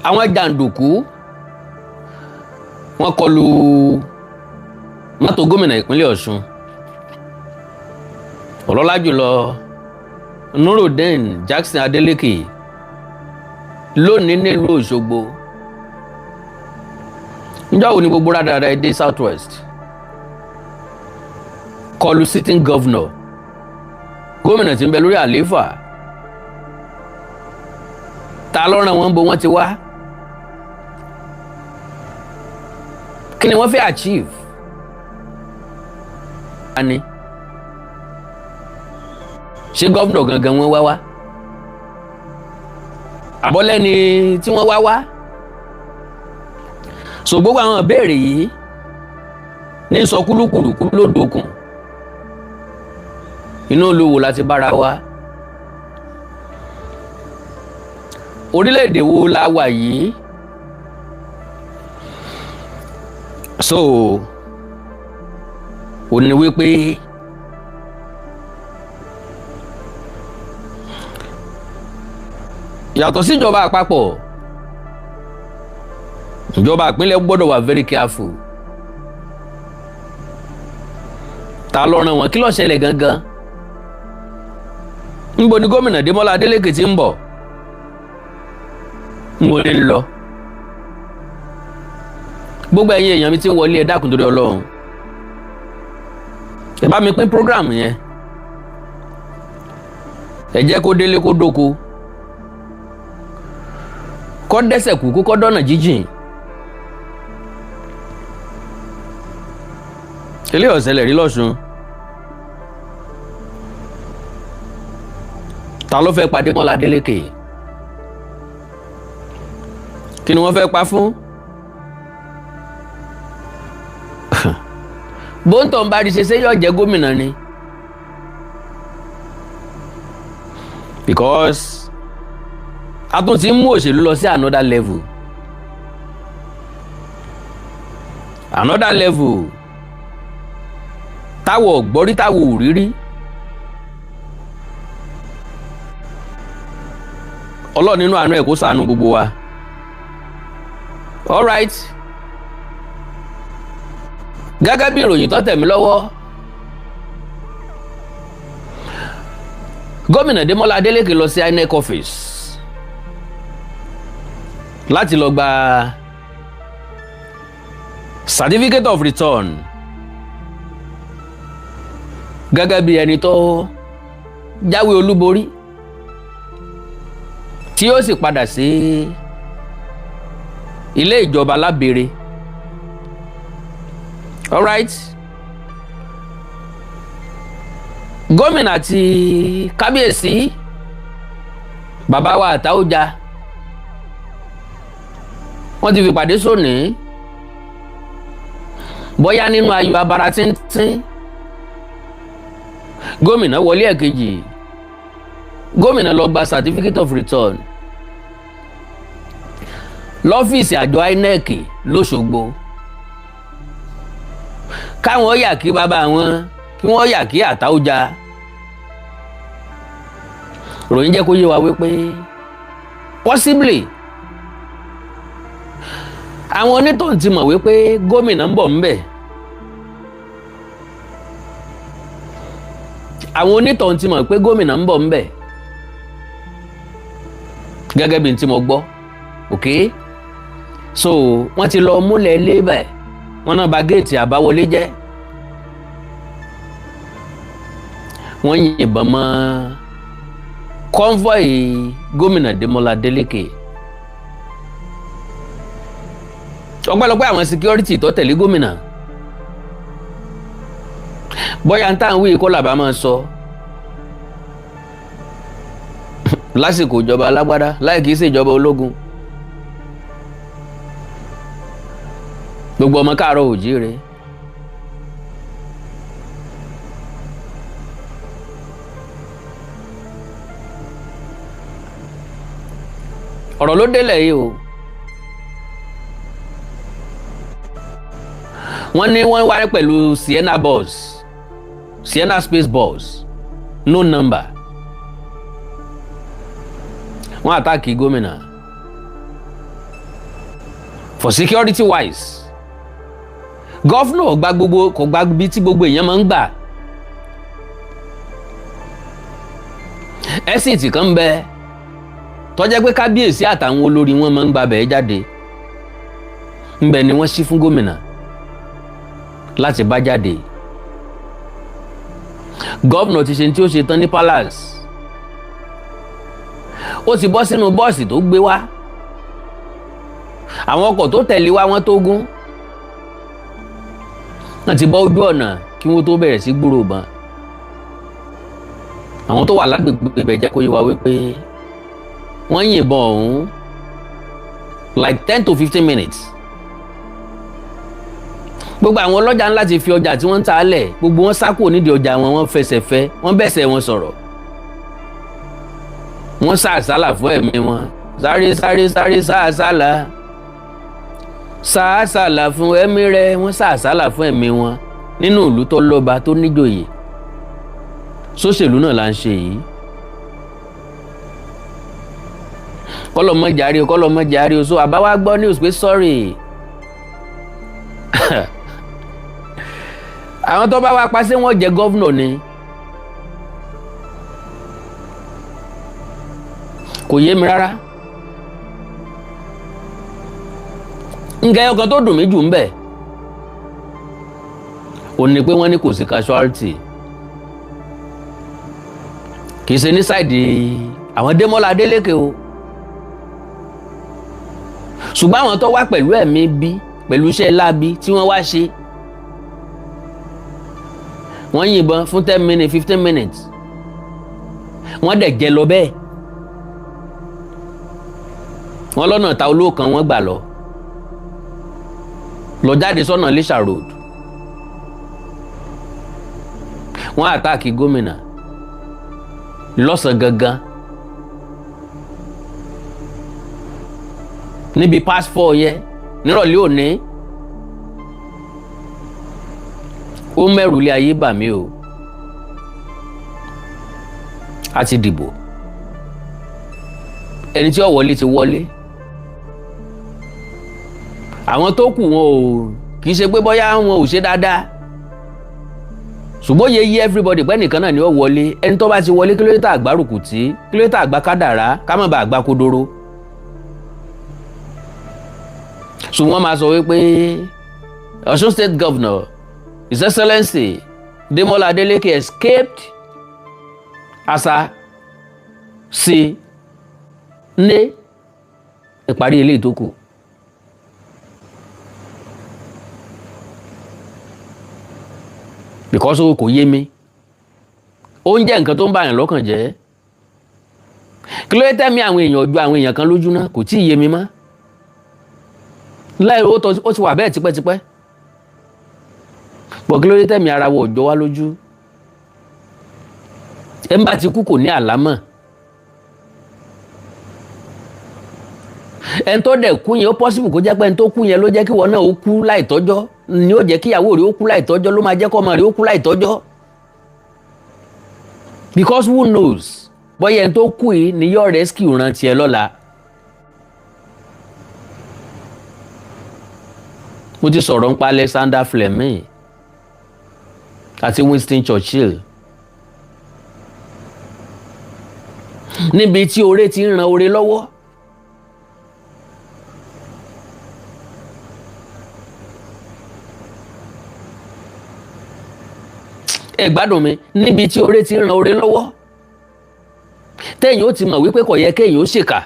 àwọn jàǹdùkú wọ́n kọlu mọ́tò gómìnà ìpínlẹ̀ Ọ̀ṣun ọlọ́lá jùlọ Nurudeen Jackson Adeleke lónìí nílùú Òṣogbo. Ǹjọ́ wo ni gbogbo rádaràda dé South West kọlu sitting governor gómìnà tí ń bẹ lórí àlééfà ta ló rán wọn bó wọ́n ti wá kí ni wọ́n fẹ́ achieve ani ṣé governor gangan wọ́n wá àbọ̀lẹ́ni tí wọ́n wá so gbogbo àwọn ìbéèrè yìí ní sọ kúlùkùlù lódòkun inú olówó láti bára wa orílẹ̀-èdè wo la wà yìí so ò ní wípé yàtọ̀ sí ìjọba àpapọ̀ ìjọba ìpínlẹ̀ gbọ́dọ̀ wà very careful ta ló rán wọn kí ló ṣẹlẹ̀ gangan níbo ni gómìnà Démọ́lá Adélékè ti ń bọ̀ mo lè lọ gbogbo ẹ̀yin èèyàn mi tí ń wọlé ẹ dákun torí Ọlọ́run ẹ bá mi pín program yẹn ẹ jẹ́ kó délé kó dóko kó dẹ́sẹ̀ kúkú kó dọ́nà jíjìn ilé ọ̀sẹ̀lẹ̀ rí lọ́sùn ta ló fẹ́ pa Démọ́lá Adélékè kí ni wọ́n fẹ́ pa fún bóńtọ̀ ń bá rí ṣe yóò jẹ́ gómìnà ni because a tún ti ń mú òṣèlú lọ sí another level táwọ̀ gbọ́rí táwọ̀ òrírí Ọlọ́run nínú àánú ẹ̀ kó ṣàánú gbogbo wa all right gẹ́gẹ́ bí ìròyìn tó tẹ̀ mí lọ́wọ́ gómìnà Démọ́lá Adélékè lọ sí INEC office láti lọ gba certificate of return gẹ́gẹ́ bí ẹni tó jáwé olúborí tí ó sì padà sí ilé ìjọba lábẹ́rẹ́ all right gómìnà àti kábíyèsí bàbá wa Àtaójà wọ́n ti fi pàdé sóní bóyá nínú ayọ̀ abara tíntín gómìnà wọlé ẹ̀kejì gómìnà lọ gba certificate of return lọ́fíìsì àjọ INEC lọ́ṣogbo káwọn yà kí bàbá wọn kí wọ́n yà kí Àtaójà ròyìn jẹ́ kó yé wa wípé possibly àwọn onítọ̀hún ti mọ̀ wípé gómìnà ń bọ̀ ńbẹ̀ àwọn onítọ̀hún ti mọ̀ pé gómìnà ń bọ̀ ńbẹ̀ gẹ́gẹ́ bí n tí mo gbọ́ ok so wọ́n ti lọ múlẹ̀ lébẹ̀ wọ́n náà bà géètì àbáwọlé jẹ́ wọ́n yìnbọn mọ́ convoy gómìnà Démọ́lá Adélékè ọpẹ́lọpẹ́ àwọn security tó tẹ̀lé gómìnà bóyá ń tàn wí kó làbá máa sọ lásìkò ìjọba alágbádá láì kìí ṣe ìjọba ológun gbogbo ọmọ káàárọ̀ oòjíire ọ̀rọ̀ ló délẹ̀ yìí o wọ́n ní wọ́n wáyé pẹ̀lú Sienna space bus no number wọ́n àtàkì gómìnà for security wise. Gọ́fúnà kò gba ibi tí gbogbo èèyàn máa ń gbà. Ẹ́sìtì kan ń bẹ tó jẹ́ pé kábíyèsí àtàwọn olórí wọn máa ń gba bẹ̀ẹ́ jáde. Ńbẹ̀ ni wọ́n ṣí fún gómìnà láti bá jáde. Gọ́fúnà ti ṣe tí ó ṣe tán ní palace. Ó ti bọ́ sínú bọ́ọ̀sì tó gbé wá. Àwọn ọkọ̀ tó tẹ̀lé wá wọ́n tó gún. Wọ́n ti bọ́ ojú ọ̀nà kí wọ́n tó bẹ̀rẹ̀ sí gbúròó bọn. Àwọn tó wà lágbègbè ibẹ̀ jẹ́ kó yé wa wípé wọ́n yìnbọn ọ̀hún like 10 to 15 minutes. Gbogbo àwọn ọlọ́jà ńlá ti fi ọjà tí wọ́n ń ta lẹ̀, gbogbo wọn sá kúrò nídìí ọjà wọn, wọ́n fẹsẹ̀ fẹ́, wọ́n bẹ̀sẹ̀ wọn sọ̀rọ̀. Wọ́n sá àsálà fún ẹ̀mí wọn. Sáré sáré sáré sá àsálà. Sá àsálà fún ẹ̀mí rẹ̀, wọ́n sá àsálà fún ẹ̀mí wọn nínú ìlú tó lọ́ba tó níjòyè. Sóṣèlú náà là ń ṣe yìí. Kọ́lọ́mọ jàre o. So àbáwá gbọ́ news pé sorry. Àwọn tó bá wá pa ṣé wọ́n jẹ gọ́vnọ̀ ni. Kò yé mi rárá. Nǹkan ọkàn tó dùn mí jù ń bẹ̀ ò ní pé wọ́n ní kò sí casualty. Kì í ṣe ní sáìdì àwọn Démọ́lá Adélékè o. Ṣùgbọ́n àwọn tó wá pẹ̀lú ẹ̀mí bí pẹ̀lú iṣẹ́ láabi tí wọ́n wá ṣe. Wọ́n yìnbọn fún 10 minutes 15 minutes. Wọ́n dẹ̀ jẹ lọ bẹ́ẹ̀. Wọ́n lọ́nà ta olóòkan wọ́n gbà lọ jáde sọ́nà Iléṣà road. Wọ́n àtáàkì gómìnà lọ́sàn gangan níbi past 4 yẹn nírọ̀lẹ́ òní. Ó mẹ́rù lé ayé bà mí o. A ti dìbò. Ẹni tí ó wọlé ti wọlé. Àwọn tó kù wọn ò kì í ṣe pé bóyá wọn ò ṣe dáadáa. Ṣùgbọ́n yẹ everybody pé nìkan náà ni ó wọlé. Ẹni tó bá ti wọlé kí ló dé tá àgbárùkù tí, kí ló dé tá àgbá kádàrá, ká má bàa àgbá kodoro. Ṣùgbọ́n máa sọ wípé Ọ̀ṣun State Governor His Excellency Demola Adeleke escaped asa sí ní ìparí ilé ìtókù. Because ó kò yé mi. Ó ń jẹ́ nǹkan tó ń bàyàn lọ́kàn jẹ́. Kí ló tẹ́mi àwọn èèyàn ojú àwọn èèyàn kan lójú náà kò tí ì yé mi mọ́. Láì ó ti wà bẹ́ẹ̀ tipẹ́tipẹ́. Bọ̀ kí ló tẹ́mi ara wọ̀ jọ wá lójú. Ẹ ń bá ti kú kò ní àlámọ̀. Ẹni tó dẹ̀ kú yẹn ó possible kó jẹ́ pé ẹni tó kú yẹn ló jẹ́ kí wọn náà ó kú láìtọ́jọ́, ni ó jẹ́ kí ìyàwó rẹ̀ ó kú láìtọ́jọ́, ló máa jẹ́ kó ọmọ rẹ̀ ó kú láìtọ́jọ́. Because who knows, bóyá ẹni tó kú yìí ni yóò rescue rántí ẹ lọ́la. Mo ti sọ̀rọ̀ nípa Alexander Fleming àti Winston Churchill. Níbi tí oore ti ń ran oore lọ́wọ́. Ẹ gbádùn mi, níbi tí oore ti ń ran oore lọ́wọ́. Téèyàn ó ti mọ̀ wípé kò yẹ kéèyàn ó ṣèkà.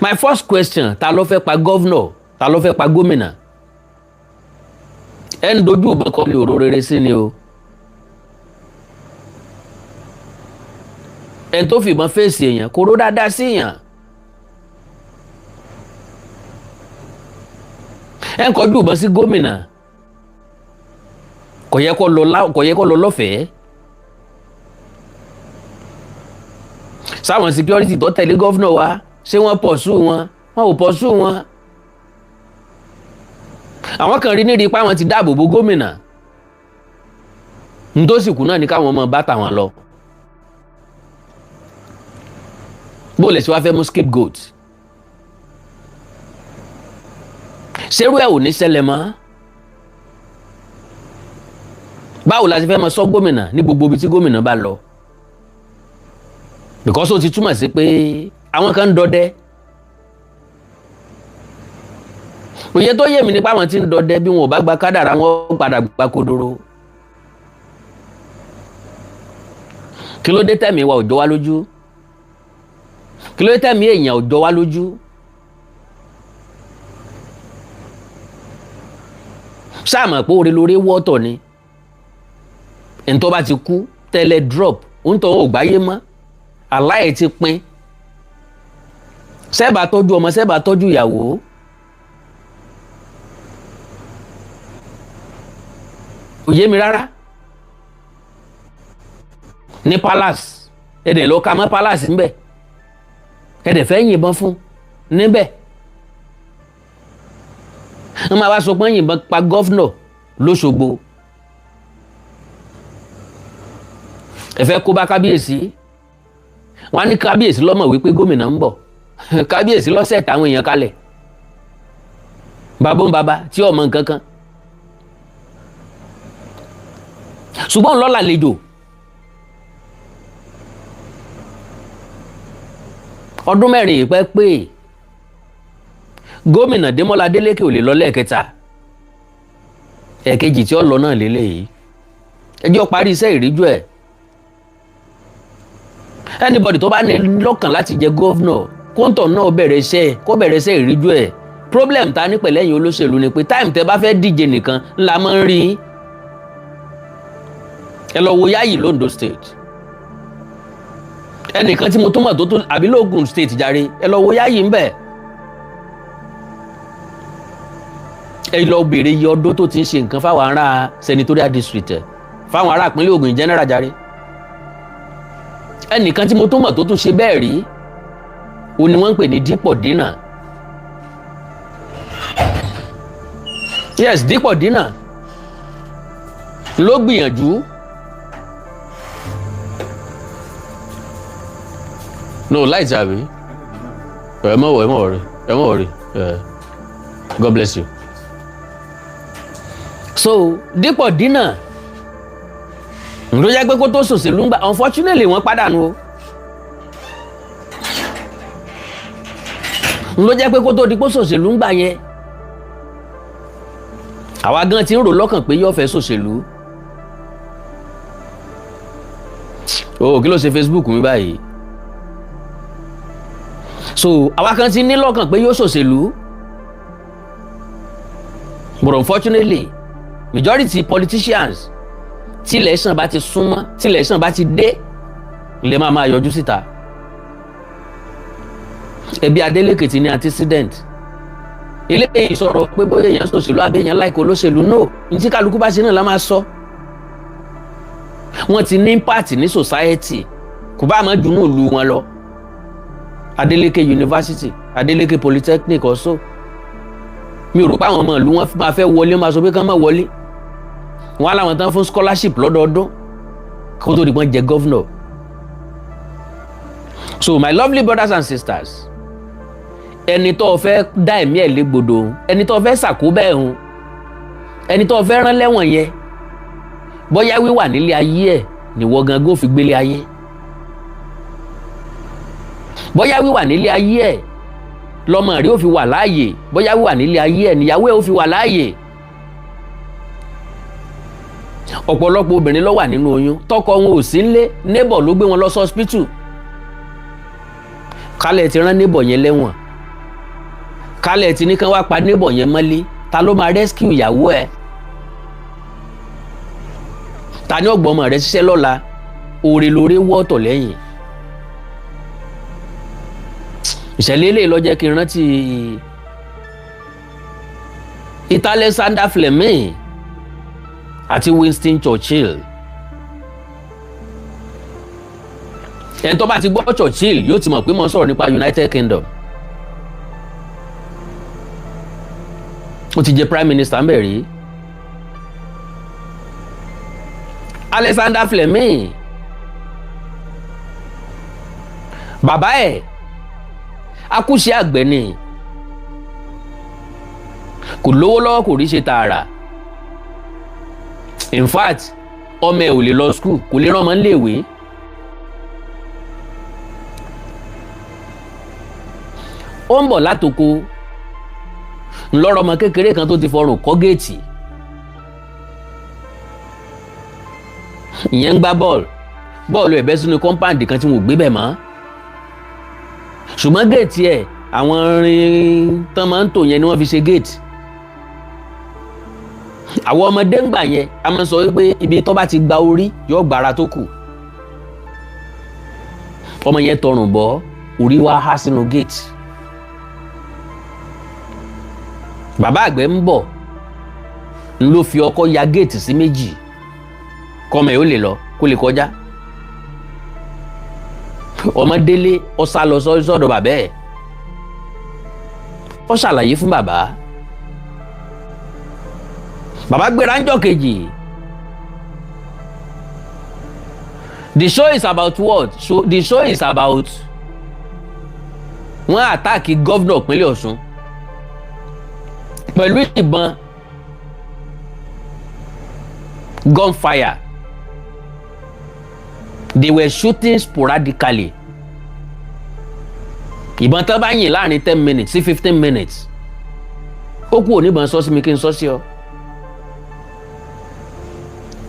My first question, ta ló fẹ́ pa gọ́vnọ̀, ta ló fẹ́ pa gómìnà? Ẹ ń dojú ìbọn kọ ní òró rere sí ni o. Ẹni tó fìbọn fèsì èèyàn kò ró dáadáa sí èèyàn. Ẹ ń kọjú ìbọn sí gómìnà. Kò yẹ kó lọ lọ́fẹ̀ẹ́. Sáwọn security tó tẹ̀lé gọ́vnọ̀ wa, ṣé wọ́n pọ̀sù wọn? Wọ́n ò pọ̀sù wọn. Àwọn kan rí nírí ipá wọn ti dáàbò bo gómìnà. N tó sì kú náà ní káwọn ọmọ bá tàwọn lọ. Bó lẹ̀ sí wá fẹ́ mú scapegoat. ṣerú ẹ̀ ò ní ṣẹlẹ̀ mọ́. Báwo la ti fẹ́ mọ sọ gómìnà ní gbogbo ibi tí gómìnà bá lọ? Because ó ti túmọ̀ sí pé àwọn kan ń dọdẹ. Òye tó yé mi nípa àwọn tí ń dọdẹ bí wọn ò bá gba kádàrá wọn padà gba kodoro. Kí ló dé tẹ̀mí wa ò jọ wá lójú? Kí ló dé tẹ̀mí èèyàn ò jọ wá lójú? Sáàmọ̀ pé orí lórí wọ́tọ̀ ni. Ẹni tó bá ti kú tẹ́lẹ̀ drop ń tọ́ ò gbáyé mọ́. Aláì ti pin. Sẹ́bà tọ́jú ọmọ, sẹ́bà tọ́jú ìyàwó. Kò yé mi rárá. Ní palace ẹ̀dẹ̀ lọ ka mọ́ palace ńbẹ̀ ẹ̀dẹ̀ fẹ́ yìnbọn fún níbẹ̀. Wọ́n máa wá sọ pé yìnbọn pa gọ́fúnọ̀ l'Óṣogbo. Ẹ fẹ́ kó bá kábíyèsí. Wọ́n á ní kábíyèsí lọ́mọ wípé gómìnà ń bọ̀. Kábíyèsí lọ́sẹ̀ táwọn èèyàn kalẹ̀. Bàbá ń bàbá tí ọmọ nǹkan kan. Ṣùgbọ́n lọ́la lejò. Ọdún mẹ́rin ìpẹ́ pé gómìnà Démọ́lá Adélékè ò lè lọ lẹ́ẹ̀kẹta. Ẹ̀kejì tí ó lọ náà lélẹ́yìí. Ẹjọ́ parí iṣẹ́ ìríjú ẹ̀. Anybody tó bá ní lọ́kàn láti jẹ gọ́vnọ̀ kóńtọ̀ náà bẹ̀rẹ̀ iṣẹ́ ìríjú ẹ̀. Problem ta ní pẹ̀lẹ́yìn olóṣèlú ni pé time tẹ bá fẹ́ díje nìkan ńlá máa ń rí. Ẹ lọ wo Yáyì l'Ondo State. Ẹnìkan tí mo tó mọ̀ tó tún àbí l'Ògùn State jàre, ẹ lọ wo Yáyì ń bẹ̀. Ẹ lọ bèrè iye ọdún tó ti ń ṣe nǹkan fáwọn ará senatorial district ẹ̀, fáwọn ará ìpínlẹ̀ Ògùn general jàre. Ẹnìkan tí mo tó mọ̀ tó tún ṣe bẹ́ẹ̀ rí, òun ni wọ́n ń pè ní Dípò Dínà. Yes, Dípò Dínà ló gbìyànjú. No, light abi. Ẹ má worry. God bless you. So, Dípò Dínà ló jẹ́ pé kó tó ṣòṣèlú ń gbà, unfortunately wọ́n pàdánù o. Ló jẹ́ pé kó tó di pé ṣòṣèlú ń gbà yẹn. Àwa gan ti ń rò lọ́kàn pé yóò fẹ́ ṣòṣèlú. Oh, kí ló ṣe Facebook mi báyìí? So, àwa kan ti ní lọ́kàn pé yóò ṣòṣèlú. But unfortunately, majority politicians tí election bá ti súnmọ́, tí election bá ti dé, lè máa yọjú síta. Ẹbí Adeleke ti ní antecedent. Eléyìí sọ̀rọ̀ pé bóyá èèyàn ṣòṣèlú àbí èèyàn láìkó olóṣèlú, no. Ní tí kálukú bá ṣe náà la máa sọ. Wọ́n ti ní impact ní society, kò bá máa jù ní ìlú wọn lọ. Adeleke University, Adeleke Polytechnic also. Mi ò rò pé àwọn ọmọ ìlú wọn máa fẹ́ wọlé, máa sọ pé kán má wọlé. Wọ́n á láwọn tán fún scholarship lọ́dọọdún kó tó di pọ́n jẹ governor. So my lovely brothers and sisters, ẹni tó fẹ́ dá ẹ̀mí ẹ̀ légbodò, ẹni tó fẹ́ ṣàkóbá ẹ̀ hùn, ẹni tó fẹ́ rán lẹ́wọ̀n yẹn, bóyá wíwà nílé ayé ẹ̀ níwọ gangan fi gbélé ayé. Bóyá wíwà nílé ayé ẹ̀ lọ́mọ rẹ̀ ó fi wà láàyè, bóyá wíwà nílé ayé ẹ̀ níyàwó ẹ̀ ó fi wà láàyè. Ọ̀pọ̀lọpọ̀ obìnrin ló wà nínú oyún, tọkọ wọn ò sí nílé, neighbor ló gbé wọn lọ sí hospital. Kálẹ̀ ti rán neighbor yẹn lẹ́wọ̀n. Kálẹ̀ ti ní kán wá pa neighbor yẹn mọ́lé, ta ló máa rescue ìyàwó ẹ̀? Ta ni ọgbọ́n ọmọ rẹ̀ ṣiṣẹ́ lọ́la? Òrè lóore wọ́ọ̀tọ̀ lẹ́yìn. Ìṣẹ̀lẹ̀ eléyìí ló jẹ́ kí n rántí Alexander Fleming àti Winston Churchill. Ẹni tó bá ti gbọ́ Churchill yóò ti mọ̀ pé mo ń sọ̀rọ̀ nípa United Kingdom. Ó ti jẹ́ prime minister ńbẹ̀ rí. Alexander Fleming, bàbá ẹ̀ akúṣe àgbẹ̀ ni, kò lówó lọ́wọ́ kò rí ṣe tààrà. In fact ọmọ ẹ̀ ò lè lọ school, kò lè rán ọmọ níléèwé. ó ń bọ̀ látoko ńlọ́rọ̀ ọmọ kékeré kan tó ti fọrùn kọ́ géètì, ìyẹn ń gbá bọ́ọ̀lù ẹ̀ bẹ́ sínú kọ́ńpáàndì kan tí wọn ò gbé bẹ̀ mọ́, ṣùgbọ́n géètì ẹ̀ àwọn irin tán máa ń tò yẹn ni wọ́n fi ṣe géètì. àwọn ọmọdé ń gbà yẹn a máa ń sọ wípé ibi tó bá ti gba orí yóò gbára tó kù. ọmọ yẹn tọrùn bọ́, orí wá há sínú géètì. bàbá àgbẹ̀ ń bọ̀ ló fi ọkọ́ ya géètì sí méjì kọ́mọ ẹ̀ ó lè lọ kó lè kọjá. ọmọ délé ó sá lọ sọ́dọ̀ bàbá ẹ̀, ó ṣàlàyé fún bàbá. bàbá gbéra ńjọ́ kejì. The show is about what? The show is about wọ́n àtáàkì gọ́vnọ̀ ìpínlẹ̀ Ọ̀ṣun pẹ̀lú ìbọn gunfire. They were shooting sporadically. ìbọn tán bá yìn láàrin 10 minutes sí 15 minutes. ó kú oníbọn sọ sí mi kí n sọ sí ọ.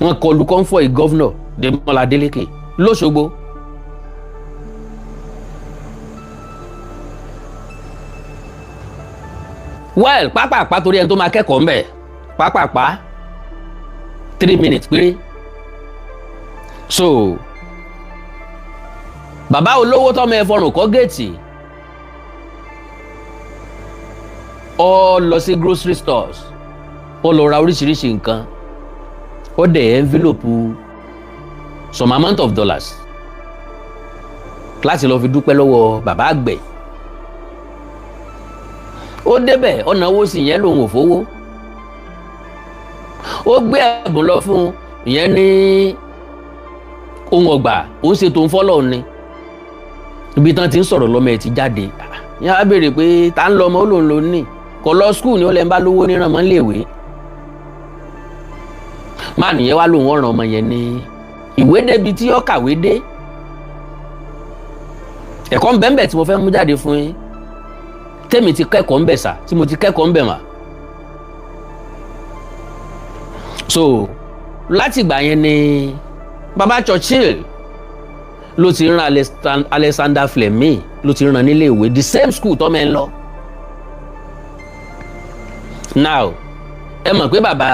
wọ́n kọlù convoy gọ́vnọ̀ Gov Adeleke l'Óṣogbo. well pápápá torí ẹni tó máa kẹ́kọ̀ọ́ mbẹ̀ pápápá 3 minutes péré. so bàbá olówó tọ́mọ ẹ fọrùn kọ́ géètì ó lọ sí grocery stores, ó lọ ra oríṣiríṣi nǹkan, ó dẹ̀ envelope some amount of dollars láti lọ fi dúpẹ́ lọ́wọ́ bàbá àgbẹ̀. ó débẹ̀ ó náwó sí ìyẹn lòun ò fowó. ó gbé ẹ̀bùn lọ fún ìyẹn ní ohun ọgbà, ó ń ṣètò ń fọ́lọ́ ni. ibi tán ti ń sọ̀rọ̀ lọ́mọ ẹ̀ ti jáde. yẹn á béèrè pé ta ń lọ ọmọ ó lòun lò ní kò lọ skul ni ó lẹ́ ń bá lówó níran mọ́ léèwé. máa nìyẹn wá lòun ọ̀ràn ọmọ yẹn ní ìwé débi tí ó kàwé dé. ẹ̀kọ́ ń bẹ́ẹ̀ tí mo fẹ́ mú jáde fún yín tèmi ti kẹ́kọ̀ọ́ ń bẹ̀ sà, tí mo ti kẹ́kọ̀ọ́ ń bẹ̀ mà. so láti ìgbà yẹn ni baba Churchill ló ti rán Alexander Fleming ló ti rán nílé ìwé the same school tọ́mọ ẹ ń lọ. now ẹ mọ̀ pé baba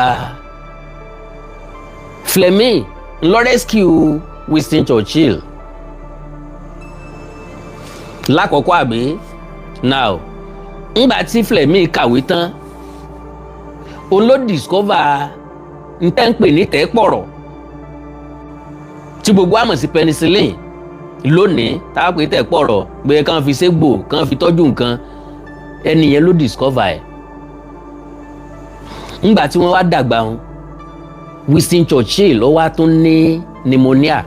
Fleming lọ rescue Winston Churchill lákọ̀ọ́kọ́ àbí. now ńgbà tí Fleming kàwé tán òun ló discover ntẹ́ ń pè ní tẹ́pọ̀rọ̀ tí gbogbo àmọ̀ sí penicillin lónìí tá a pè tẹ́pọ̀rọ̀ pé kàn fi ségbò kàn fi tọ́jú nǹkan, ẹni yẹn ló discover ẹ̀. ńgbà tí wọ́n wá dàgbà wọn Winston Churchill ló wá tún ní pneumonia.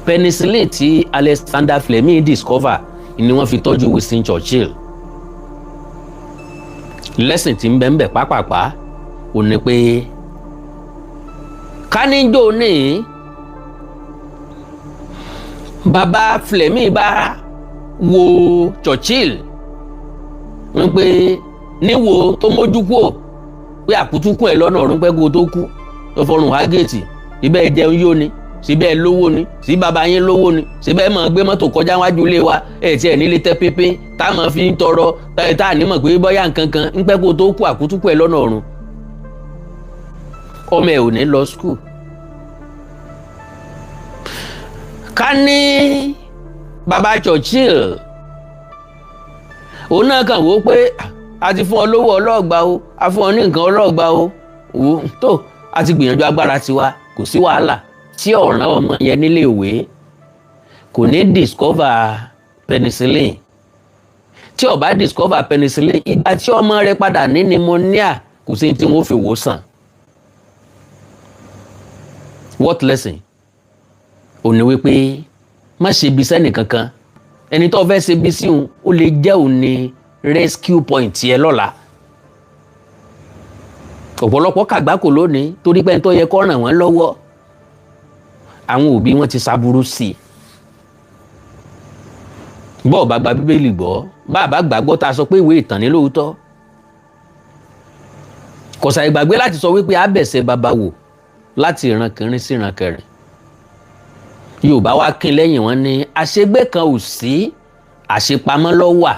penicillin tí Alexander Fleming discover ni wọ́n fi tọ́jú Winston Churchill. lesson tí ń bẹ ń bẹ pápápá ò ní pé káníjó ní baba Fleming bá wo Churchill ń pé níwò tó mójú kúò pé àkútúkún ẹ lọ́nà ọ̀run pẹ́ kó tó kú tó fọrùn wá géètì ibẹ̀ jẹun yóò ní síbẹ̀ lówó ni sí baba yín lówó ni síbẹ̀ máa gbé mọ́tò kọjá wájú ilé wa ẹ̀ tí ẹ̀ nílé tẹ́ pínpín tá a máa fi ń tọrọ tá a ní mọ̀ pé bọ́yá nǹkan kan ń pẹ́ kó tó kú àkútúkú ẹ̀ lọ́nà ọ̀run. ọmọ ẹ̀ ò ní lọ skul. ká ní baba Churchill òun náà kàn wó pé a ti fún ọ lówó ọlọ́ọ̀gbà o a fún ọ ní nǹkan ọlọ́ọ̀gbà o wò tó a ti gbìyànjú agbára tiwa kò sí wàhálà. tí ọ̀ràn ọmọ yẹn nílé ìwé kò ní discover penicillin. tí ó bá discover penicillin ìgbà tí ọmọ rẹ̀ padà ní pneumonia kò sí tí wọ́n fi wò sàn. what lesson? ó ní wípé má ṣe bí sẹ́nì kankan, ẹni tó fẹ́ ṣe bí sí òun ó lè jẹ́ òun ní rescue point yẹ lọ́la. ọ̀pọ̀lọpọ̀ kàgbákò lónìí torí pé ẹni tó yẹ kó ràn wọ́n lọ́wọ́ àwọn òbí wọn ti ṣàbúrú sí i. bọ́ọ̀ bá gba bíbélì gbọ́ bá a bá gbàgbọ́ ta sọ pé ìwé ìtàn ní lóòótọ́. kò sàì gbàgbé láti sọ wípé abẹ̀sẹ̀ bàbá wò láti ìran kìíní sí ìran kẹrin. Yorùbá wá kín lẹ́yìn wọn ní àṣegbé kan ò sí àṣepamọ́ ló wà.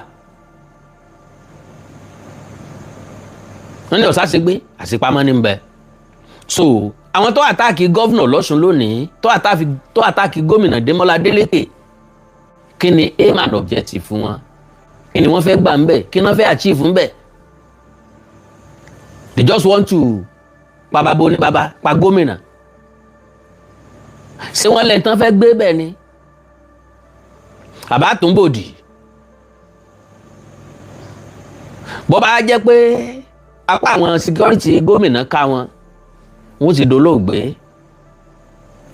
wọ́n ní ọ̀sàṣegbé àṣepamọ́ ní bẹ. so àwọn tó àtáàkì gọ́vnà lọ́sùn lónìí tó àtáàkì gómìnà Démọ́lá Adélékè kí ni aim and objective fún wọn kí ni wọ́n fẹ́ gbà ń bẹ̀ kí ni wọ́n fẹ́ achieve ń bẹ̀. they just want to pa bàbá oní bàbá pa gómìnà. ṣé wọ́n lẹ́yìn tán fẹ́ gbé bẹ́ẹ̀ ni àbá tó ń bòdì. bó bá jẹ́ pé apá àwọn security gómìnà ká wọn wọ́n ti dolóògbé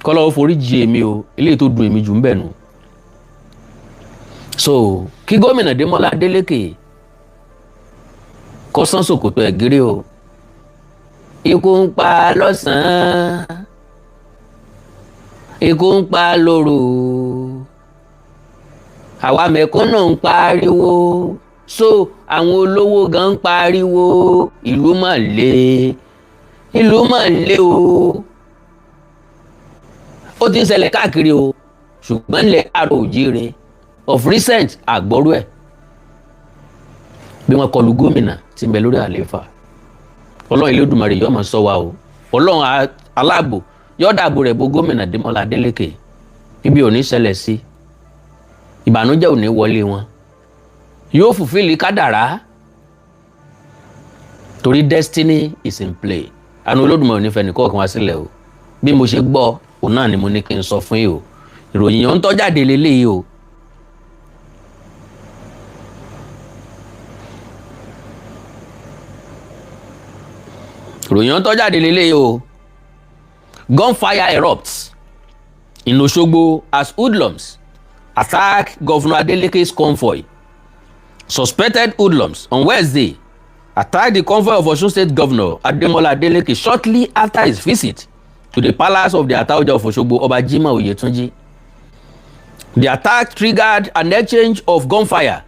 kọ́lọ́wọ́ forí jì èmi o eléyìí tó dùn èmi jù ń bẹ̀ nù. so kí gómìnà Démọ́lá Adélékè kó sán ṣòkòtò ẹ̀ gírí o. ikú ń pa lọ́sàn-án ikú ń pa lóru àwa mẹ̀kúnnù ń pariwo so àwọn olówó gan ń pariwo ìlú mà le o. ó ti ń ṣẹlẹ̀ káàkiri o ṣùgbọ́n ilẹ̀ àrò òjíire of recent àgbọ́rú ẹ̀ bí wọ́n kọlu gómìnà tí ń bẹ lórí àlééfà. Ọlọ́run Elédùmarè yóò máa ṣọ́ wa o. Ọlọ́run aláàbò yóò dáàbò rẹ̀ bo gómìnà Démọ́lá Adélékè ibi ò ní ṣẹlẹ̀ sí ìbànújẹ́ ò ní wọlé wọn yóò fulfill kádàrá torí destiny is in play. àánú Olódùmarè ò ní fẹ́ nìkan kan wá sílẹ̀ o. bí mo ṣe gbọ́ òun náà ni mo ní kí n sọ fún yìí o. ìròyìn yẹn ń tọ́ jáde lélẹ́yìí o. ìròyìn tó jáde lélẹ́yìí o. Gunfire erupts in Osogbo as hoodlums attack Governor Adeleke's convoy. Suspected hoodlums on Wednesday attacked the convoy of Osun State Governor Ademola Adeleke shortly after his visit to the palace of the Ataoja of Osogbo, Oba Jimoh Oyetunji. The attack triggered an exchange of gunfire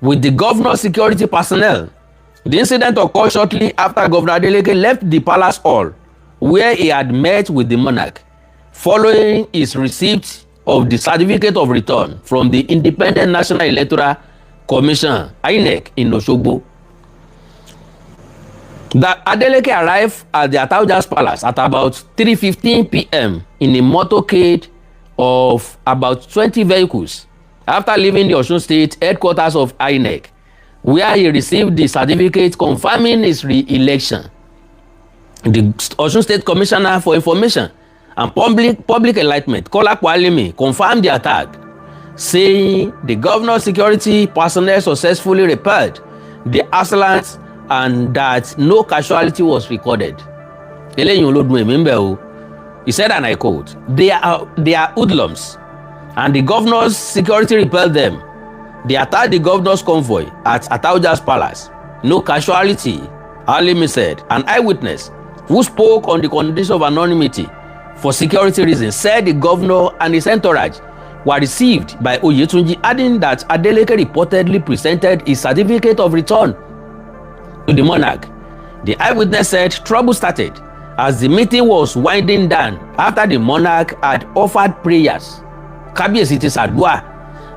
with the governor's security personnel. The incident occurred shortly after Governor Adeleke left the palace hall where he had met with the monarch following his receipt of the certificate of return from the Independent National Electoral Commission (INEC) in Osogbo. The Adeleke arrived at the Ataoja's palace at about 3:15 p.m. in a motorcade of about 20 vehicles after leaving the Osun State headquarters of INEC, where he received the certificate confirming his re-election. The Osun State Commissioner for Information and Public Enlightenment, Kola Kwalimi, confirmed the attack, saying the governor's security personnel successfully repelled the assailants and that no casualty was recorded. He said, and I quote, they are hoodlums, and the governor's security repelled them. They attacked the governor's convoy at Ataoja's palace. No casualty, Alimi said. An eyewitness who spoke on the condition of anonymity for security reasons said the governor and his entourage were received by Oyetunji, adding that Adeleke reportedly presented his certificate of return to the monarch. The eyewitness said trouble started as the meeting was winding down after the monarch had offered prayers. Kabiyesi ti ṣàdúà,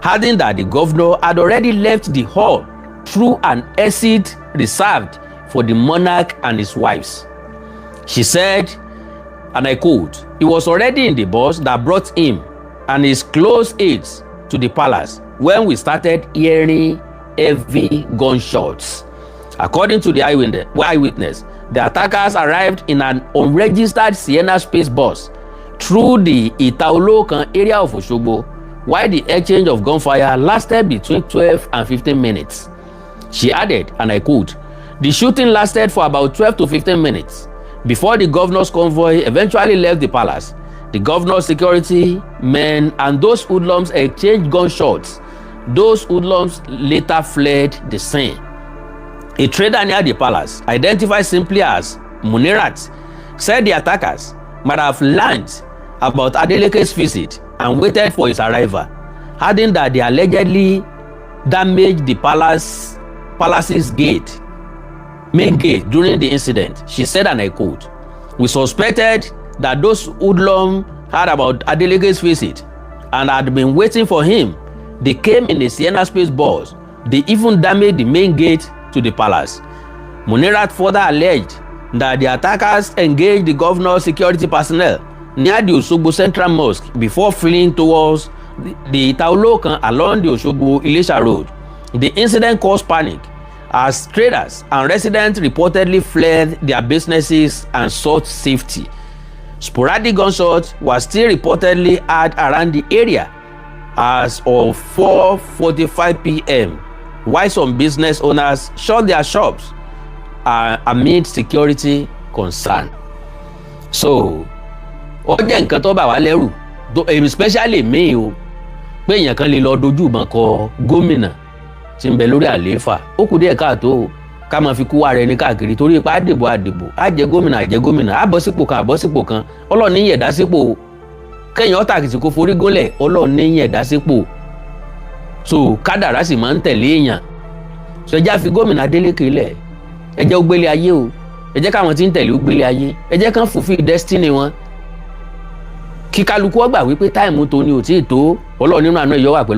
adding that the governor had already left the hall through an exit reserved for the monarch and his wives. She said, and I quote, he was already in the bus that brought him and his close aides to the palace when we started hearing heavy gunshots. According to the eyewitness, the attackers arrived in an unregistered Sienna Space bus through the Itaolokan area of Osogbo, while the exchange of gunfire lasted between 12 and 15 minutes. She added, and I quote, the shooting lasted for about 12 to 15 minutes before the governor's convoy eventually left the palace. The governor's security men and those hoodlums exchanged gunshots Those hoodlums later fled the scene. A trader near the palace, identified simply as Munirat, said the attackers might have learned about Adeleke's visit and waited for his arrival, adding that they allegedly damaged the palace's main gate during the incident. She said, and I quote, "We suspected that those hoodlums heard about Adeleke's visit and had been waiting for him. They came in a Sienna Space bus. They even damaged the main gate to the palace." Munirat further alleged that the attackers engaged the governor's security personnel near the Osogbo Central Mosque before fleeing towards the Itaolokan along the Osogbo-Ilesha Road. The incident caused panic as traders and residents reportedly fled their businesses and sought safety. Sporadic gunshots were still reportedly heard around the area as of 4:45 p.m. while some business owners shut their shops amid security concern. So ó jẹ́ nǹkan tó bà wá lẹ́rù, especially me o, pé èèyàn kan lè lọ dojú ìbọn kọ gómìnà tí ń bẹ lórí àlééfà. Ó kù díẹ̀ káàtó ká máa fi kú wá rẹ ní káàkiri torí ipa àdìbò á jẹ gómìnà á bọ́ sípò kan Ọlọ́run ní yẹ̀dá sípò, kẹ́yìn ọ́tàkìtì kó forí gúnlẹ̀ Ọlọ́run ní yẹ̀dá sípò. So kádàrá sì máa ń tẹ̀lé èèyàn. So ẹ jẹ́ á fi gómìnà Adeleke lẹ̀, ẹ jẹ́ ó gbélé ayé o, ẹ jẹ́ káwọn tí ń tẹ̀lé ó gbélé ayé, ẹ jẹ́ kán fulfill destiny wọn. Kí kálukú ó gbà wípé táìmù tó ní ò tí ì tó, Ọlọ́run nínú àánú ẹ̀ yọ wà pẹ̀lú.